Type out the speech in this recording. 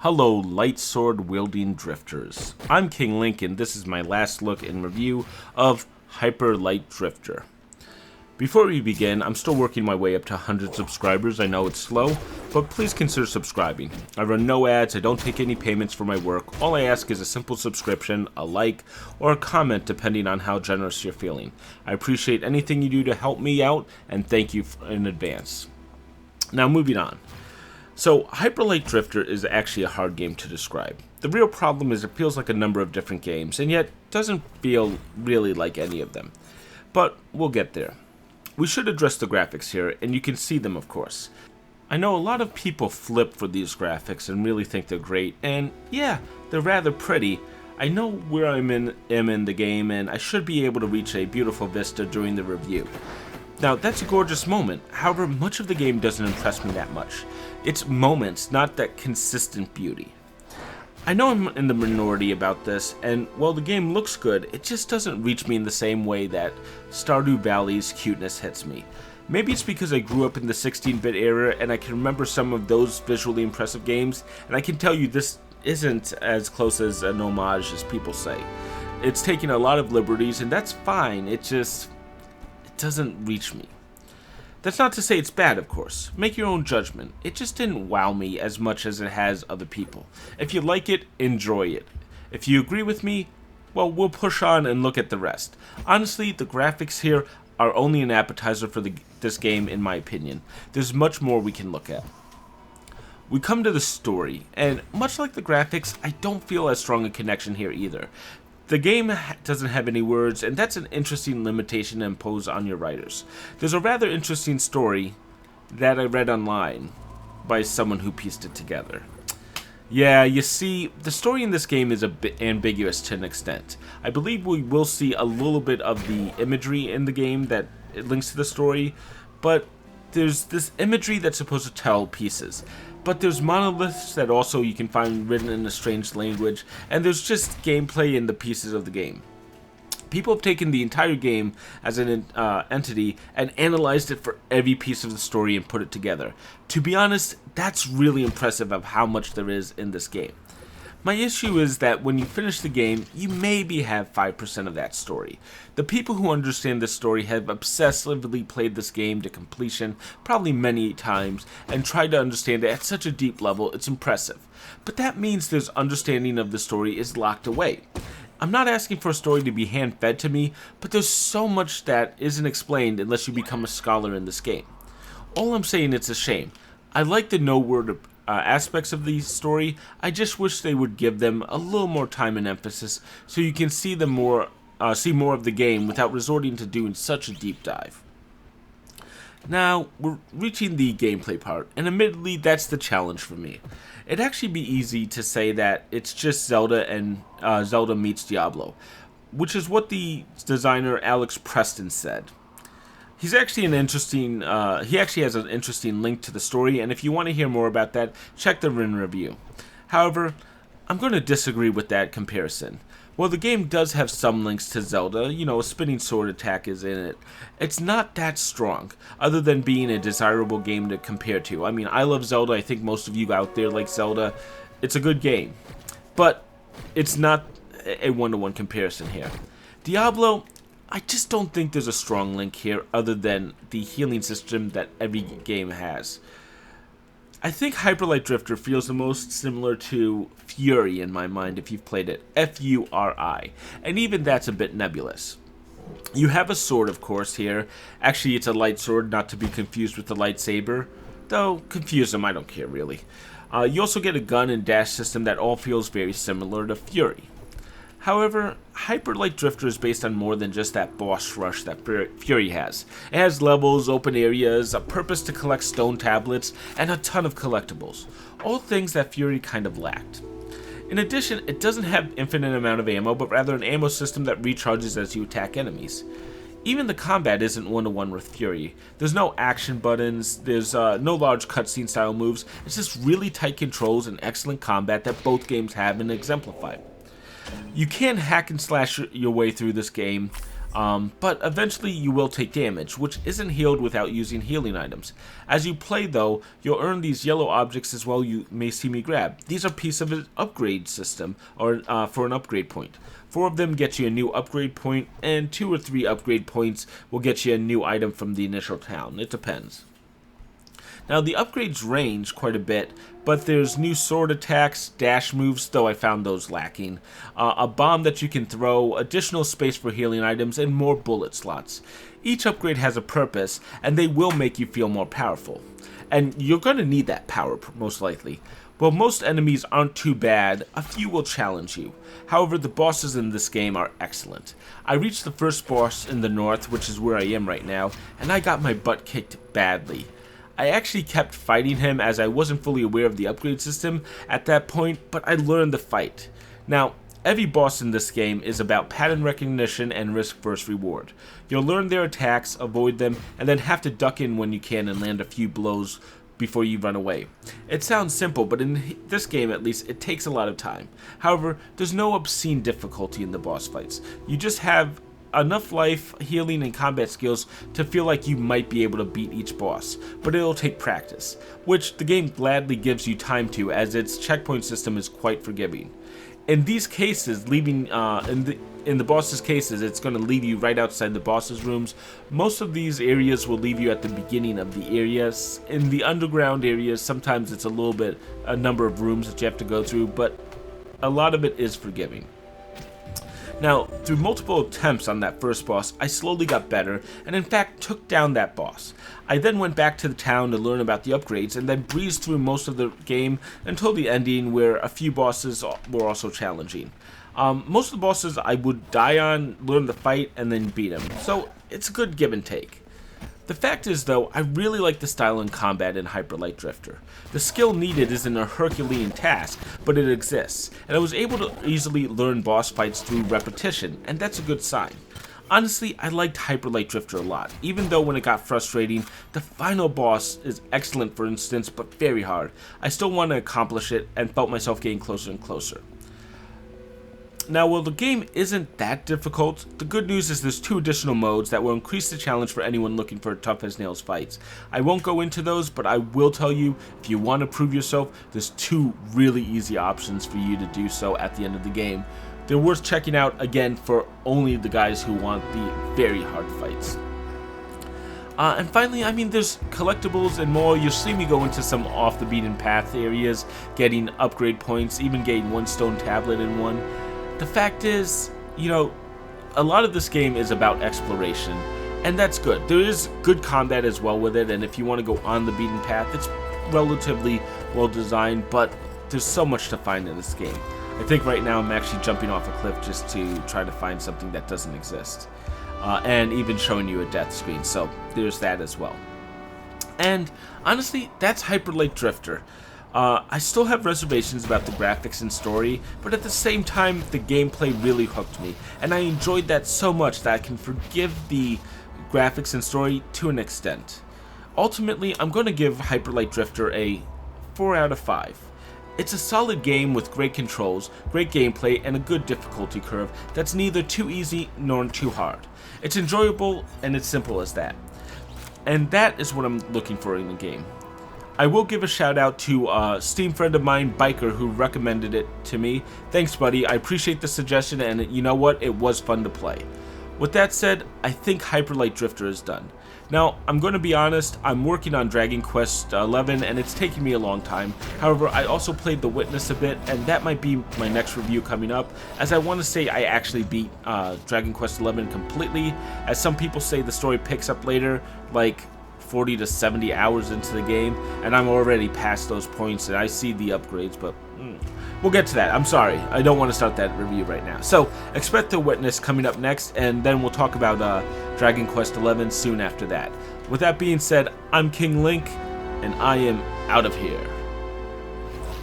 Hello, light sword wielding drifters. I'm King Link, and this is my last look and review of Hyper Light Drifter. Before we begin, I'm still working my way up to 100 subscribers. I know it's slow, but please consider subscribing. I run no ads, I don't take any payments for my work. All I ask is a simple subscription, a like, or a comment depending on how generous you're feeling. I appreciate anything you do to help me out, and thank you in advance. Now moving on. So, Hyper Light Drifter is actually a hard game to describe. The real problem is it feels like a number of different games, and yet doesn't feel really like any of them. But we'll get there. We should address the graphics here, and you can see them, of course. I know a lot of people flip for these graphics and really think they're great, and yeah, they're rather pretty. I know where I am in the game, and I should be able to reach a beautiful vista during the review. Now, that's a gorgeous moment. However, much of the game doesn't impress me that much. It's moments, not that consistent beauty. I know I'm in the minority about this, and while the game looks good, it just doesn't reach me in the same way that Stardew Valley's cuteness hits me. Maybe it's because I grew up in the 16-bit era, and I can remember some of those visually impressive games, and I can tell you this isn't as close as an homage as people say. It's taking a lot of liberties, and that's fine, it doesn't reach me. That's not to say it's bad, of course. Make your own judgment. It just didn't wow me as much as it has other people. If you like it, enjoy it. If you agree with me, well, we'll push on and look at the rest. Honestly, the graphics here are only an appetizer for this game, in my opinion. There's much more we can look at. We come to the story, and much like the graphics, I don't feel as strong a connection here either. The game doesn't have any words, and that's an interesting limitation to impose on your writers. There's a rather interesting story that I read online by someone who pieced it together. Yeah, you see, the story in this game is a bit ambiguous to an extent. I believe we will see a little bit of the imagery in the game that it links to the story, but there's this imagery that's supposed to tell pieces. But there's monoliths that also you can find written in a strange language, and there's just gameplay in the pieces of the game. People have taken the entire game as an entity and analyzed it for every piece of the story and put it together. To be honest, that's really impressive of how much there is in this game. My issue is that when you finish the game, you maybe have 5% of that story. The people who understand this story have obsessively played this game to completion, probably many times, and tried to understand it at such a deep level, it's impressive. But that means there's understanding of the story is locked away. I'm not asking for a story to be hand-fed to me, but there's so much that isn't explained unless you become a scholar in this game. All I'm saying, it's a shame. I like the no-word aspects of the story. I just wish they would give them a little more time and emphasis so you can see more of the game without resorting to doing such a deep dive. Now, we're reaching the gameplay part, and admittedly that's the challenge for me. It'd actually be easy to say that it's just Zelda and Zelda meets Diablo, which is what the designer Alex Preston said. He's actually he actually has an interesting link to the story, and if you want to hear more about that, check the written review. However, I'm going to disagree with that comparison. While the game does have some links to Zelda, a spinning sword attack is in it, it's not that strong, other than being a desirable game to compare to. I mean, I love Zelda, I think most of you out there like Zelda. It's a good game, but it's not a one-to-one comparison here. Diablo, I just don't think there's a strong link here other than the healing system that every game has. I think Hyper Light Drifter feels the most similar to Fury in my mind if you've played it, F-U-R-I, and even that's a bit nebulous. You have a sword, of course, here. Actually, it's a light sword, not to be confused with the lightsaber, though confuse them, I don't care really. You also get a gun and dash system that all feels very similar to Fury. However, Hyper Light Drifter is based on more than just that boss rush that Fury has. It has levels, open areas, a purpose to collect stone tablets, and a ton of collectibles. All things that Fury kind of lacked. In addition, it doesn't have infinite amount of ammo, but rather an ammo system that recharges as you attack enemies. Even the combat isn't one-to-one with Fury. There's no action buttons, there's no large cutscene style moves, it's just really tight controls and excellent combat that both games have and exemplify. You can hack and slash your way through this game. But eventually you will take damage, which isn't healed without using healing items. As you play though, you'll earn these yellow objects as well you may see me grab. These are pieces of an upgrade system, or for an upgrade point. 4 of them get you a new upgrade point, and 2 or 3 upgrade points will get you a new item from the initial town. It depends. Now the upgrades range quite a bit, but there's new sword attacks, dash moves, though I found those lacking, a bomb that you can throw, additional space for healing items, and more bullet slots. Each upgrade has a purpose, and they will make you feel more powerful. And you're going to need that power, most likely. While most enemies aren't too bad, a few will challenge you. However, the bosses in this game are excellent. I reached the first boss in the north, which is where I am right now, and I got my butt kicked badly. I actually kept fighting him as I wasn't fully aware of the upgrade system at that point, but I learned the fight. Now, every boss in this game is about pattern recognition and risk versus reward. You'll learn their attacks, avoid them, and then have to duck in when you can and land a few blows before you run away. It sounds simple, but in this game at least, it takes a lot of time. However, there's no obscene difficulty in the boss fights. You just have enough life, healing, and combat skills to feel like you might be able to beat each boss, but it'll take practice, which the game gladly gives you time to, as its checkpoint system is quite forgiving. In these cases, leaving in the boss's cases, it's going to leave you right outside the boss's rooms. Most of these areas will leave you at the beginning of the areas. In the underground areas, sometimes it's a number of rooms that you have to go through, but a lot of it is forgiving. Now, through multiple attempts on that first boss, I slowly got better, and in fact took down that boss. I then went back to the town to learn about the upgrades, and then breezed through most of the game until the ending, where a few bosses were also challenging. Most of the bosses I would die on, learn the fight, and then beat them, so it's a good give and take. The fact is, though, I really like the style and combat in Hyper Light Drifter. The skill needed isn't a Herculean task, but it exists, and I was able to easily learn boss fights through repetition, and that's a good sign. Honestly, I liked Hyper Light Drifter a lot, even though when it got frustrating, the final boss is excellent for instance, but very hard. I still want to accomplish it, and felt myself getting closer and closer. Now, while the game isn't that difficult, the good news is there's 2 additional modes that will increase the challenge for anyone looking for tough as nails fights. I won't go into those, but I will tell you, if you want to prove yourself, there's 2 really easy options for you to do so at the end of the game. They're worth checking out, again, for only the guys who want the very hard fights. And finally, there's collectibles and more. You'll see me go into some off the beaten path areas, getting upgrade points, even getting 1 stone tablet in one. The fact is, a lot of this game is about exploration, and that's good. There is good combat as well with it, and if you want to go on the beaten path, it's relatively well designed, but there's so much to find in this game. I think right now I'm actually jumping off a cliff just to try to find something that doesn't exist, and even showing you a death screen, so there's that as well. And honestly, that's Hyper Light Drifter. I still have reservations about the graphics and story, but at the same time, the gameplay really hooked me, and I enjoyed that so much that I can forgive the graphics and story to an extent. Ultimately, I'm going to give Hyper Light Drifter a 4 out of 5. It's a solid game with great controls, great gameplay, and a good difficulty curve that's neither too easy nor too hard. It's enjoyable, and it's simple as that. And that is what I'm looking for in the game. I will give a shout out to a Steam friend of mine, Biker, who recommended it to me. Thanks, buddy. I appreciate the suggestion, and you know what? It was fun to play. With that said, I think Hyper Light Drifter is done. Now, I'm going to be honest, I'm working on Dragon Quest 11, and it's taking me a long time. However, I also played The Witness a bit, and that might be my next review coming up, as I want to say I actually beat Dragon Quest 11 completely, as some people say the story picks up later, like 40 to 70 hours into the game, and I'm already past those points, and I see the upgrades, but we'll get to that. I'm sorry, I don't want to start that review right now. So, expect The Witness coming up next, and then we'll talk about Dragon Quest 11 soon after that. With that being said, I'm King Link, and I am out of here.